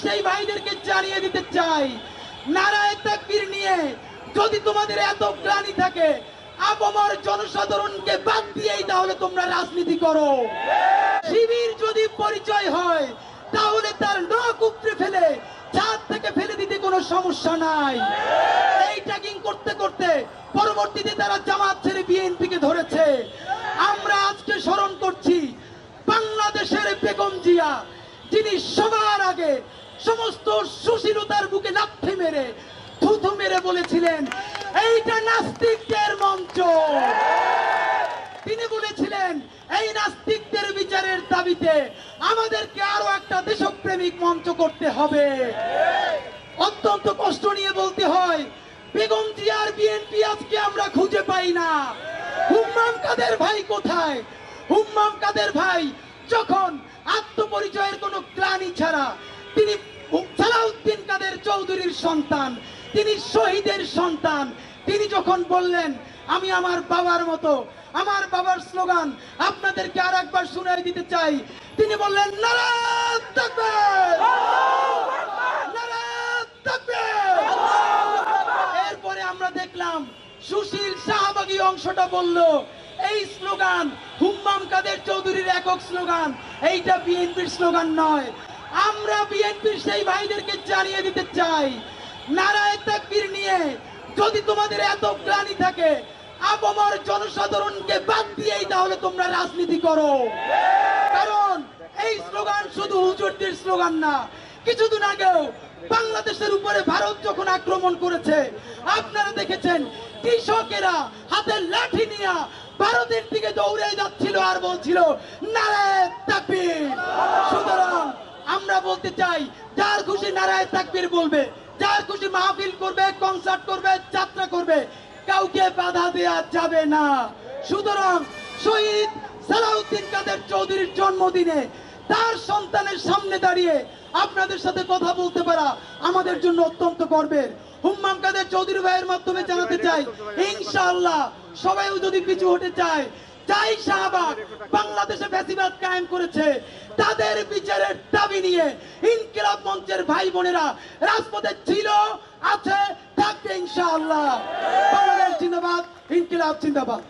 সেই ভাইদেরকে জানিয়ে দিতে চাই, নারায়ে তাকবীর নিয়ে যদি তোমাদের এত গ্লানি থাকে, আপামর জনসাধারণকে বাদ দিয়েই তাহলে তোমরা রাজনীতি করো। শিবির যদি পরিচয় হয় তাহলে তার নখ উপড়ে ফেলে ছাদ থেকে ফেলে দিতে কোনো সমস্যা নাই। এই ট্যাগিং করতে করতে পরবর্তীতে তারা জামাত ছেড়ে বিএনপিকে ধরেছে। আমরা আজকে স্মরণ করছি বাংলাদেশের বেগম জিয়া, যিনি সবার আগে সমস্ত সুশীলতার বুকে লাথি মেরে থুথু মেরে বলেছিলেন এইটা নাস্তিকদের মঞ্চ। তিনি বলেছিলেন এই নাস্তিকদের বিচারের দাবিতে আমাদেরকে আরো একটা দেশপ্রেমিক মঞ্চ করতে হবে। অত্যন্ত কষ্ট নিয়ে বলতে হয়, বেগম জিয়ার বিএনপি আজকে আমরা খুঁজে পাই না। হুম্মাম কাদের ভাই কোথায়? হুম্মাম কাদের ভাই যখন আত্মপরিচয়ের কোনো গ্লানি ছাড়া, তিনি সালাউদ্দিন কাদের চৌধুরীর সন্তান, তিনি শহীদের সন্তান, তিনি যখন বললেন আমি আমার বাবার মতো, আমার বাবার স্লোগান আপনাদেরকে আর একবার শুনাই দিতে চাই, তিনি বললেন নারায়ে তাকবীর, নারায়ে তাকবীর। এরপরে আমরা দেখলাম সুশীল শাহবাগী অংশটা বলল এই স্লোগান হুম্মাম কাদের চৌধুরীর একক স্লোগান, এইটা বিএনপির স্লোগান নয়। আমরা বিএনপির সেই ভাইদেরকে জানিয়ে দিতে চাই, নারায়ে তাকবীর নিয়ে যদি তোমাদের এত গ্লানি থাকে, আপামর জনসাধারণকে বাদ দিয়েই তাহলে তোমরা রাজনীতি করো। কারণ এই স্লোগান শুধু হুজুরদের স্লোগান না। কিছুদিন আগেও বাংলাদেশের উপরে ভারত যখন আক্রমণ করেছে, আপনারা দেখেছেন কৃষকেরা হাতে লাঠি নিয়ে ভারতের দিকে দৌড়ে যাচ্ছিল আর বলছিল নারায়ে তাকবীর। সুতরাং আমরা বলতে চাই, যার খুশি নারায়ে তাকবীর বলবে, যার খুশি মাহফিল করবে, কনসার্ট করবে, যাত্রা করবে, কাউকে বাধা দেওয়া যাবে না। সুতরাং শহীদ সালাউদ্দিন কাদের চৌধুরীর জন্মদিনে তার সন্তানের সামনে দাঁড়িয়ে আপনাদের সাথে কথা বলতে পারা আমাদের জন্য অত্যন্ত গর্বের। হুম্মাম কাদের চৌধুরী ভাইয়ের মাধ্যমে জানাতে চাই, ইনশাআল্লাহ সবাই যদি পিছু হতে চায়, যাই শাহবাগ বাংলাদেশে ফ্যাসিবাদ কায়েম করেছে তাদের বিচারের দাবি নিয়ে ইনকিলাব মঞ্চের ভাই বোনেরা রাজপথে ছিল, আছে, থাকবে ইনশাআল্লাহ। বাংলাদেশ জিন্দাবাদ, ইনকিলাব জিন্দাবাদ।